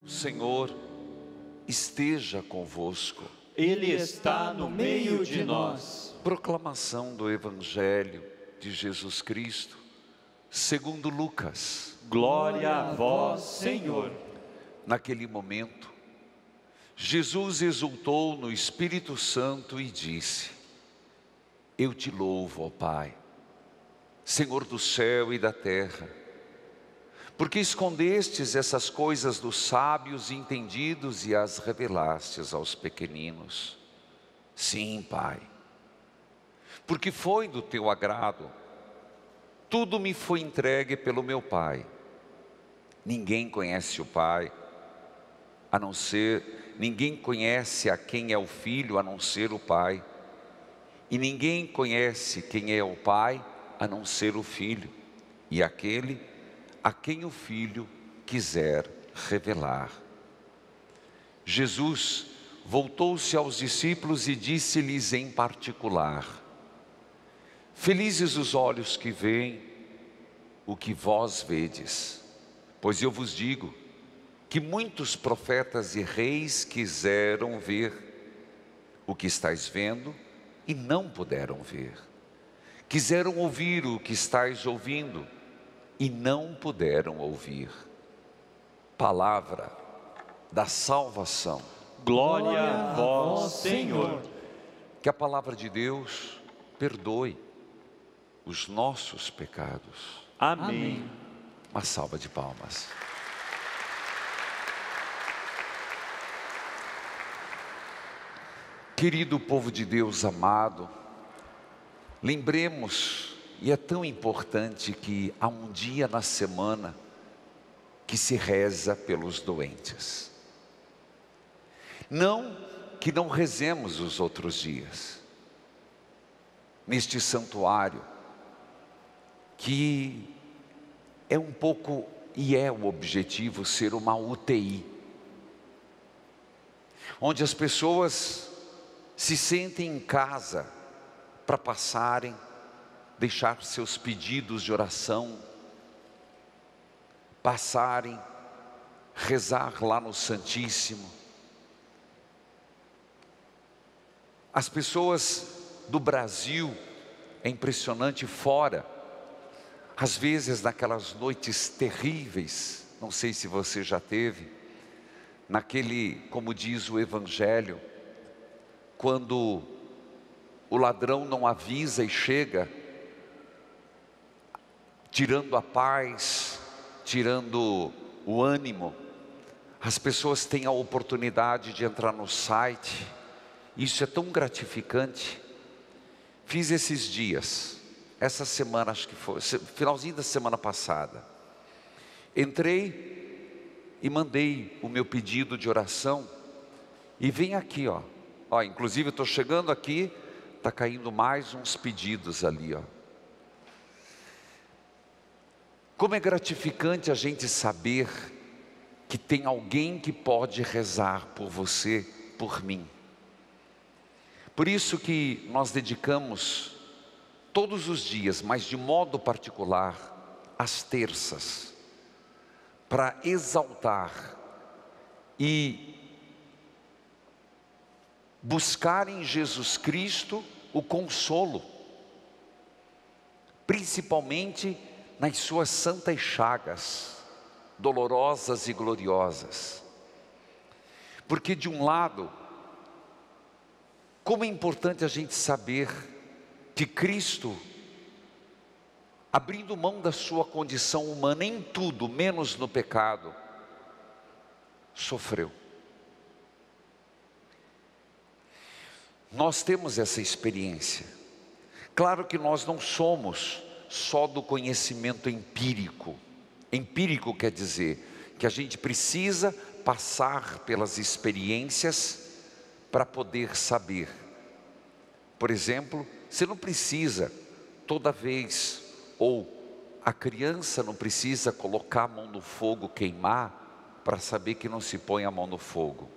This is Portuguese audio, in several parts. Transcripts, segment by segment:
O Senhor esteja convosco. Ele está no meio de nós. Proclamação do Evangelho de Jesus Cristo, segundo Lucas. Glória a vós, Senhor. Naquele momento, Jesus exultou no Espírito Santo e disse: Eu te louvo, ó Pai, Senhor do céu e da terra, porque escondestes essas coisas dos sábios e entendidos e as revelastes aos pequeninos. Sim, Pai, porque foi do teu agrado. Tudo me foi entregue pelo meu Pai. Ninguém conhece o Pai, ninguém conhece a quem é o Filho, a não ser o Pai. E ninguém conhece quem é o Pai, a não ser o Filho, e aquele a quem o Filho quiser revelar. Jesus voltou-se aos discípulos e disse-lhes em particular: Felizes os olhos que veem o que vós vedes, pois eu vos digo que muitos profetas e reis quiseram ver o que estáis vendo e não puderam ver. Quiseram ouvir o que estáis ouvindo e não puderam ouvir. Palavra da salvação. Glória a vós, Senhor. Que a palavra de Deus perdoe os nossos pecados. Amém. Uma salva de palmas. Querido povo de Deus amado, lembremos, e é tão importante, que há um dia na semana que se reza pelos doentes. Não que não rezemos os outros dias. Neste santuário, que é um pouco, e é o objetivo, ser uma UTI. Onde as pessoas se sentem em casa para passarem, deixar seus pedidos de oração, passarem, rezar lá no Santíssimo. As pessoas do Brasil, é impressionante, fora, às vezes naquelas noites terríveis, não sei se você já teve, naquele, como diz o Evangelho, quando o ladrão não avisa e chega, tirando a paz, tirando o ânimo, as pessoas têm a oportunidade de entrar no site. Isso é tão gratificante. Fiz esses dias, essa semana, acho que foi, finalzinho da semana passada, entrei e mandei o meu pedido de oração, e vem aqui, inclusive eu estou chegando aqui, está caindo mais uns pedidos ali, Como é gratificante a gente saber que tem alguém que pode rezar por você, por mim. Por isso que nós dedicamos todos os dias, mas de modo particular, às terças, para exaltar e buscar em Jesus Cristo o consolo, principalmente nas suas santas chagas, dolorosas e gloriosas. Porque de um lado, como é importante a gente saber que Cristo, abrindo mão da sua condição humana em tudo, menos no pecado, sofreu. Nós temos essa experiência. Claro que nós não somos só do conhecimento empírico. Empírico quer dizer que a gente precisa passar pelas experiências para poder saber. Por exemplo, você não precisa toda vez, ou a criança não precisa colocar a mão no fogo, queimar, para saber que não se põe a mão no fogo.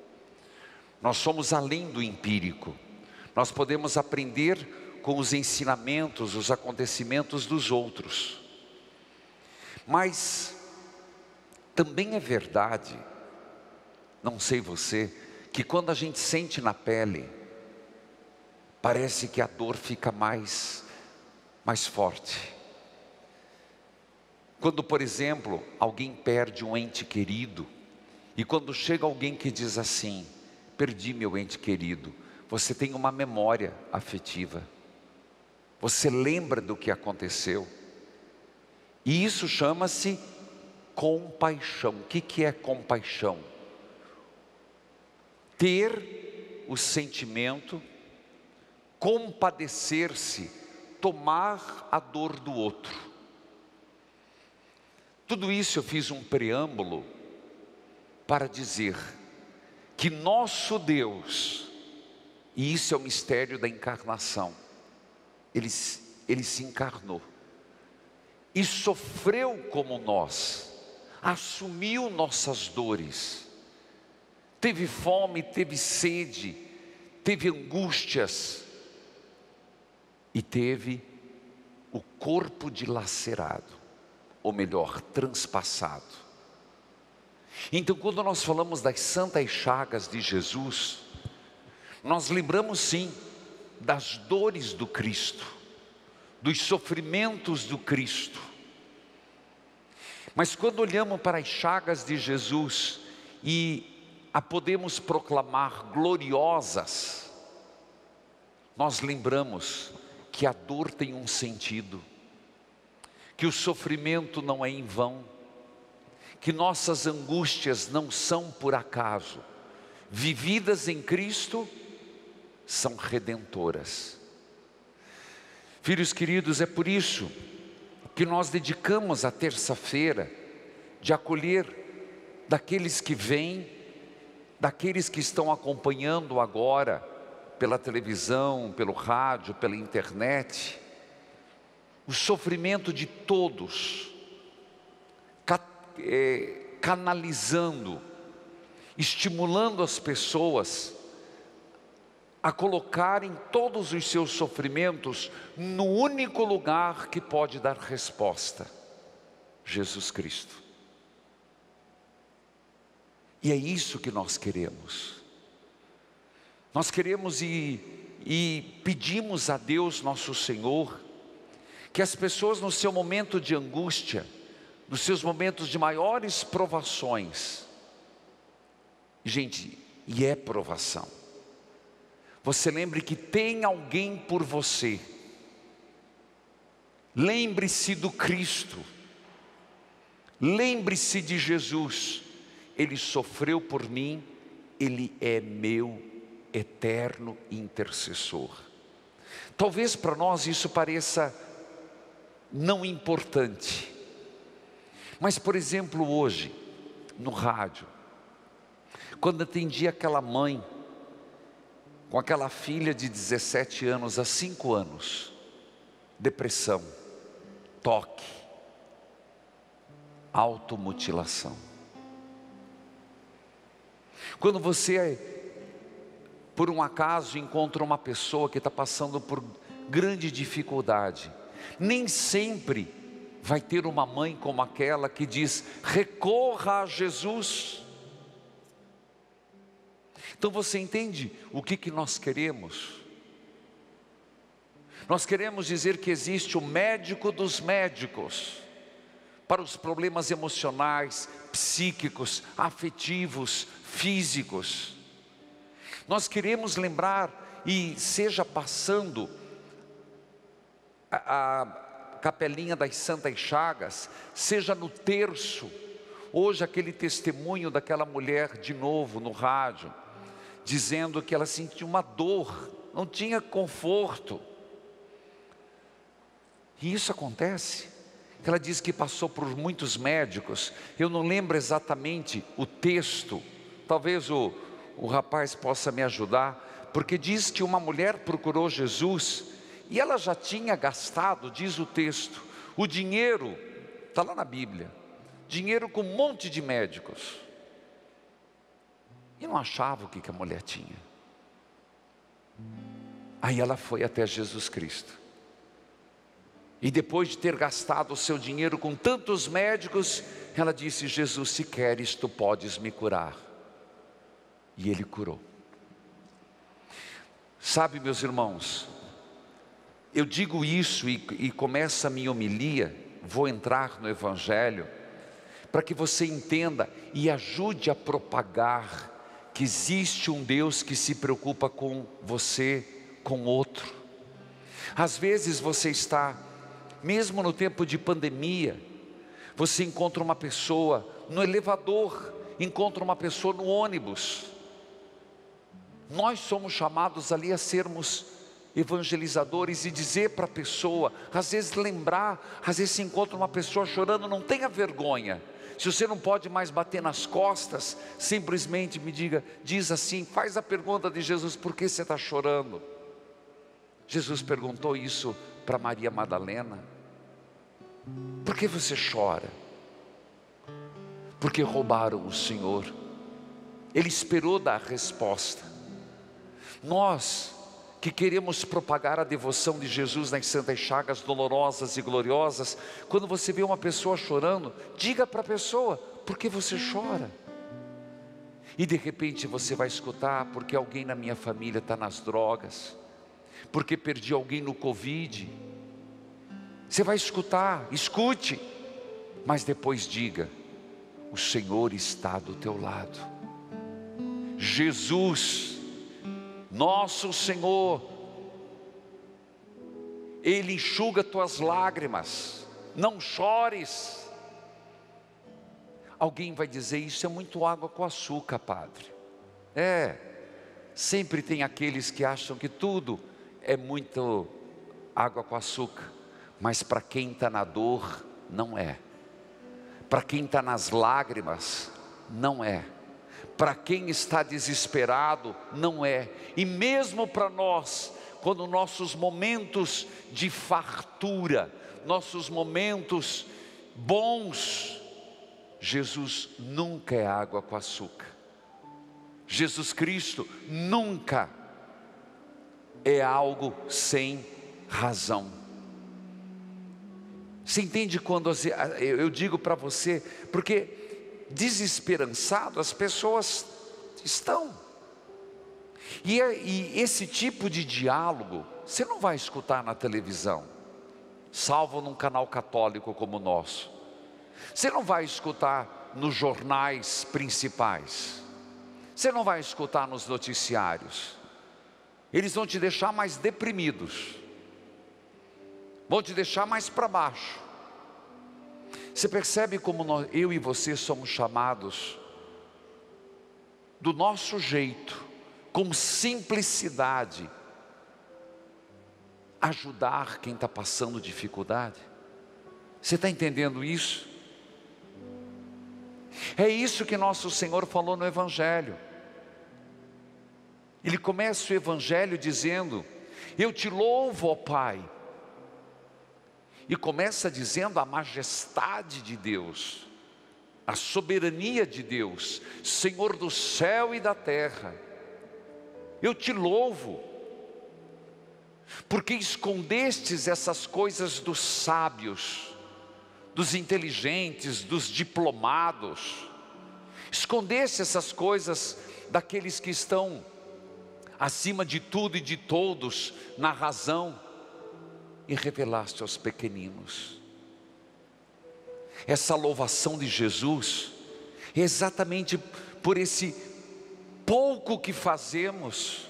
Nós somos além do empírico. Nós podemos aprender com os ensinamentos, os acontecimentos dos outros. Mas também é verdade não sei você, que quando a gente sente na pele, parece que a dor fica mais forte. Quando, por exemplo, alguém perde um ente querido, e quando chega alguém que diz assim: perdi meu ente querido, você tem uma memória afetiva, você lembra do que aconteceu, e isso chama-se compaixão. O que é compaixão? Ter o sentimento, compadecer-se, tomar a dor do outro. Tudo isso eu fiz um preâmbulo para dizer que nosso Deus, e isso é o mistério da encarnação, Ele se encarnou e sofreu como nós, assumiu nossas dores, teve fome, teve sede, teve angústias e teve o corpo dilacerado, ou melhor, transpassado. Então, quando nós falamos das santas chagas de Jesus, nós lembramos sim das dores do Cristo, dos sofrimentos do Cristo. Mas quando olhamos para as chagas de Jesus e a podemos proclamar gloriosas, nós lembramos que a dor tem um sentido, que o sofrimento não é em vão, que nossas angústias não são por acaso, vividas em Cristo, são redentoras. Filhos queridos, é por isso que nós dedicamos a terça-feira de acolher daqueles que vêm, daqueles que estão acompanhando agora pela televisão, pelo rádio, pela internet, o sofrimento de todos, canalizando, estimulando as pessoas a colocarem todos os seus sofrimentos no único lugar que pode dar resposta: Jesus Cristo. E é isso que nós queremos. Nós queremos e pedimos a Deus nosso Senhor, que as pessoas no seu momento de angústia, nos seus momentos de maiores provações, gente, e é provação, você lembre que tem alguém por você. Lembre-se do Cristo, lembre-se de Jesus. Ele sofreu por mim, Ele é meu eterno intercessor. Talvez para nós isso pareça não importante, mas por exemplo hoje, no rádio, quando atendi aquela mãe, com aquela filha de 17 anos, há 5 anos, depressão, toque, automutilação. Quando você, por um acaso, encontra uma pessoa que está passando por grande dificuldade, nem sempre vai ter uma mãe como aquela que diz: recorra a Jesus. Então você entende o que nós queremos? Nós queremos dizer que existe o médico dos médicos para os problemas emocionais, psíquicos, afetivos, físicos. Nós queremos lembrar, e seja passando a capelinha das Santas Chagas, seja no terço, hoje aquele testemunho daquela mulher de novo no rádio, dizendo que ela sentia uma dor, não tinha conforto. E isso acontece. Ela diz que passou por muitos médicos. Eu não lembro exatamente o texto, talvez o rapaz possa me ajudar, porque diz que uma mulher procurou Jesus e ela já tinha gastado, diz o texto, o dinheiro, está lá na Bíblia, dinheiro com um monte de médicos, e não achava o que a mulher tinha. Aí ela foi até Jesus Cristo, e depois de ter gastado o seu dinheiro com tantos médicos, ela disse: Jesus, se queres, tu podes me curar. e Ele curou. Sabe, meus irmãos, eu digo isso e começa a minha homilia, vou entrar no Evangelho, para que você entenda e ajude a propagar que existe um Deus que se preocupa com você, com outro. Às vezes você está, mesmo no tempo de pandemia, você encontra uma pessoa no elevador, encontra uma pessoa no ônibus. Nós somos chamados ali a sermos evangelizadores e dizer para a pessoa, às vezes lembrar, às vezes se encontra uma pessoa chorando, não tenha vergonha. Se você não pode mais bater nas costas, simplesmente me diz assim, faz a pergunta de Jesus, por que você está chorando? Jesus perguntou isso para Maria Madalena. Por que você chora? Porque roubaram o Senhor. Ele esperou dar a resposta. Nós que queremos propagar a devoção de Jesus nas santas chagas dolorosas e gloriosas, quando você vê uma pessoa chorando, diga para a pessoa, por que você chora? E de repente você vai escutar, porque alguém na minha família está nas drogas, porque perdi alguém no Covid. Você vai escutar, escute, mas depois diga, o Senhor está do teu lado. Jesus, nosso Senhor, Ele enxuga tuas lágrimas, não chores. Alguém vai dizer, isso é muito água com açúcar, padre. Sempre tem aqueles que acham que tudo é muito água com açúcar, mas para quem está na dor, não é. Para quem está nas lágrimas, não é. Para quem está desesperado, não é. E mesmo para nós, quando nossos momentos de fartura, nossos momentos bons, Jesus nunca é água com açúcar. Jesus Cristo nunca é algo sem razão. Você entende quando eu digo para você, porque desesperançado as pessoas estão, e esse tipo de diálogo você não vai escutar na televisão, salvo num canal católico como o nosso. Você não vai escutar nos jornais principais, você não vai escutar nos noticiários. Eles vão te deixar mais deprimidos, vão te deixar mais para baixo. Você percebe como eu e você somos chamados, do nosso jeito, com simplicidade, ajudar quem está passando dificuldade? Você está entendendo isso? É isso que nosso Senhor falou no Evangelho. Ele começa o Evangelho dizendo, eu te louvo, ó Pai. E começa dizendo a majestade de Deus, a soberania de Deus, Senhor do céu e da terra. Eu te louvo, porque escondestes essas coisas dos sábios, dos inteligentes, dos diplomados. Escondeste essas coisas daqueles que estão acima de tudo e de todos na razão, e revelaste aos pequeninos. Essa louvação de Jesus é exatamente por esse pouco que fazemos,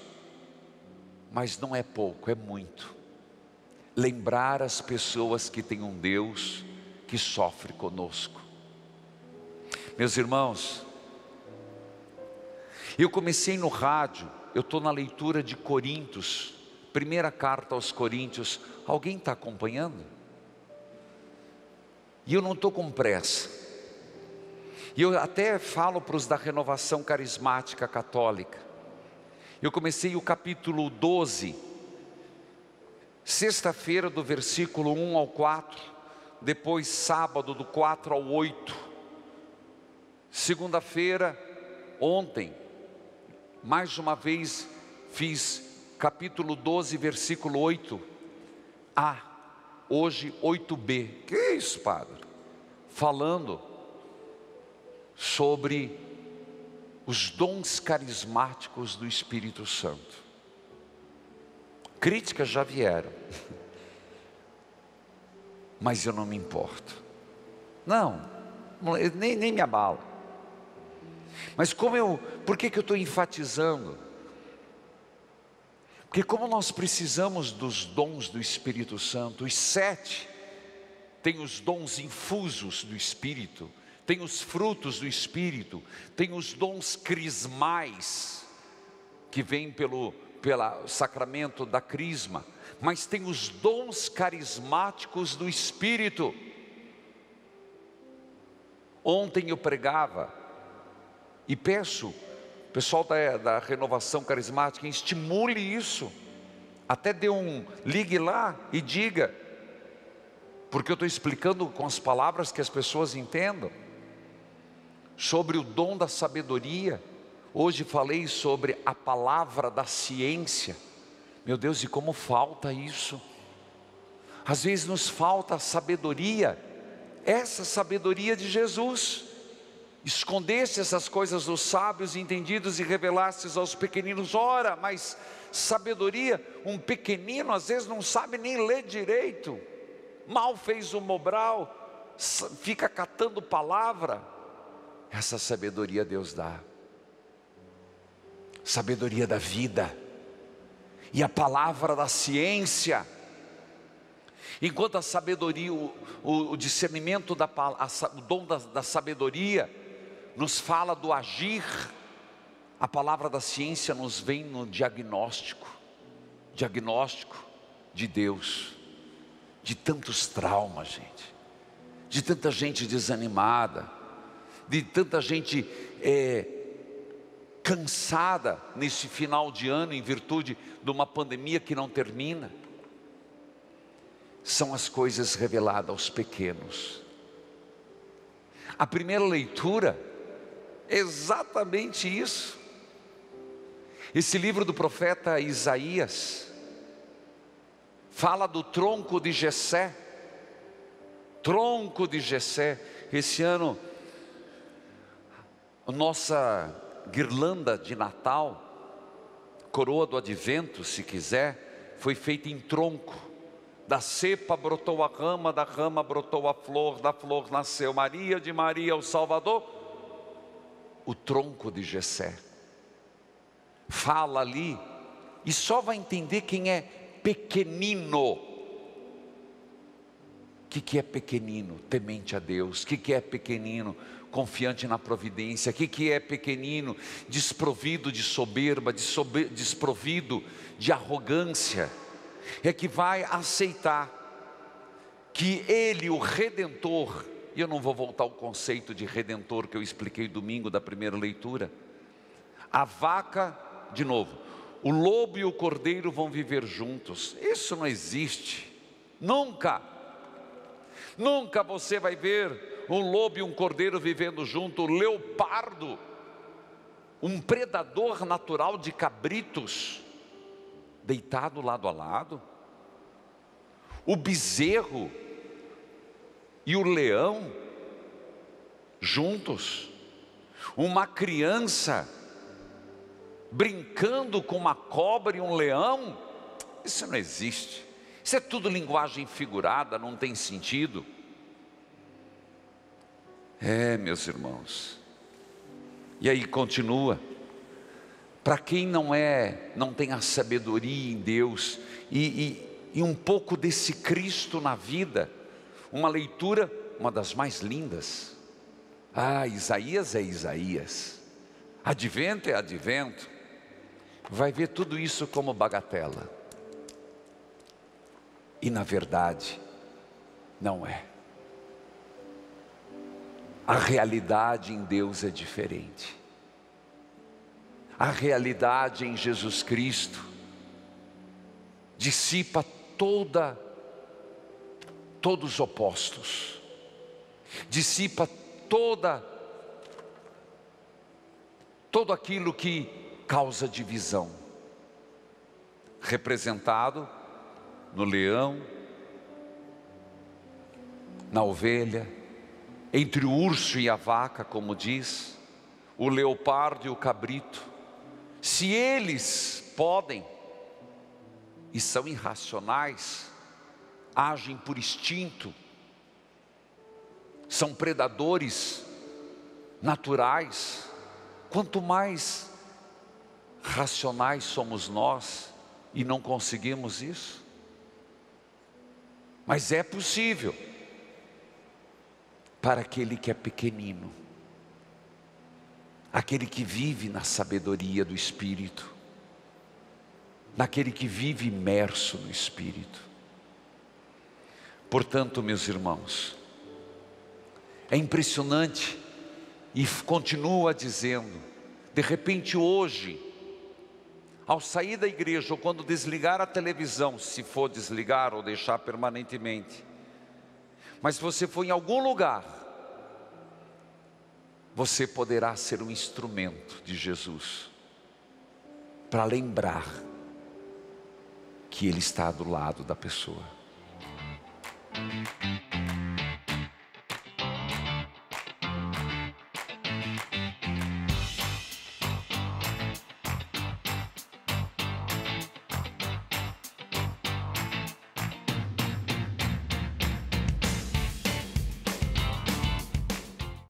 mas não é pouco, é muito. Lembrar as pessoas que tem um Deus que sofre conosco. Meus irmãos, eu comecei no rádio, eu estou na leitura de Coríntios, primeira carta aos Coríntios. Alguém está acompanhando? E eu não estou com pressa. E eu até falo para os da renovação carismática católica. Eu comecei o capítulo 12, sexta-feira do versículo 1 ao 4, depois sábado do 4 ao 8, segunda-feira, ontem, mais uma vez fiz capítulo 12, versículo 8a, hoje 8b. Que é isso, padre? Falando sobre os dons carismáticos do Espírito Santo. Críticas já vieram, mas eu não me importo. Não, nem me abalo. Mas por que eu estou enfatizando? Porque como nós precisamos dos dons do Espírito Santo, os 7 têm os dons infusos do Espírito, tem os frutos do Espírito, tem os dons crismais, que vêm pelo sacramento da crisma, mas tem os dons carismáticos do Espírito. Ontem eu pregava, e peço, pessoal da renovação carismática, estimule isso, até ligue lá e diga, porque eu estou explicando com as palavras que as pessoas entendam, sobre o dom da sabedoria. Hoje falei sobre a palavra da ciência. Meu Deus, e como falta isso. Às vezes nos falta a sabedoria, essa sabedoria de Jesus. Escondeste essas coisas dos sábios entendidos e revelastes aos pequeninos. Ora, mas sabedoria, um pequenino às vezes não sabe nem ler direito, mal fez o Mobral, fica catando palavra. Essa sabedoria Deus dá, sabedoria da vida, e a palavra da ciência. Enquanto a sabedoria, o discernimento, o dom da sabedoria nos fala do agir, a palavra da ciência nos vem no diagnóstico de Deus, de tantos traumas, gente, de tanta gente desanimada, de tanta gente cansada nesse final de ano, em virtude de uma pandemia que não termina. São as coisas reveladas aos pequenos. A primeira leitura é exatamente isso. Esse livro do profeta Isaías fala do tronco de Jessé. Tronco de Jessé. Esse ano, nossa guirlanda de Natal, coroa do advento, se quiser, foi feita em tronco. Da cepa brotou a rama, da rama brotou a flor, da flor nasceu Maria, de Maria o Salvador. O tronco de Jessé fala ali, e só vai entender quem é pequenino. O que é pequenino? Temente a Deus. O que é pequenino? Confiante na providência. O que é pequenino? Desprovido de soberba, desprovido de arrogância. É que vai aceitar que Ele, o Redentor, e eu não vou voltar ao conceito de Redentor que eu expliquei domingo da primeira leitura. A vaca, de novo, o lobo e o cordeiro vão viver juntos. Isso não existe, nunca. Nunca você vai ver um lobo e um cordeiro vivendo junto. O leopardo, um predador natural de cabritos, deitado lado a lado. O bezerro e o leão juntos. Uma criança brincando com uma cobra e um leão. Isso não existe. Isso é tudo linguagem figurada, não tem sentido. Meus irmãos. E aí continua. Para quem não tem a sabedoria em Deus e um pouco desse Cristo na vida, uma leitura, uma das mais lindas. Isaías é Isaías, advento é advento. Vai ver tudo isso como bagatela, e na verdade não é. A realidade em Deus é diferente. A realidade em Jesus Cristo dissipa todos os opostos, dissipa todo aquilo que causa divisão, representado no leão, na ovelha, entre o urso e a vaca, como diz. o leopardo e o cabrito, se eles podem e são irracionais, agem por instinto, são predadores naturais, quanto mais racionais somos nós e não conseguimos isso. Mas é possível para aquele que é pequenino, aquele que vive na sabedoria do Espírito, naquele que vive imerso no Espírito. Portanto, meus irmãos, é impressionante, e continua dizendo, de repente hoje, ao sair da igreja, ou quando desligar a televisão, se for desligar ou deixar permanentemente, mas se você for em algum lugar, você poderá ser um instrumento de Jesus, para lembrar que Ele está do lado da pessoa.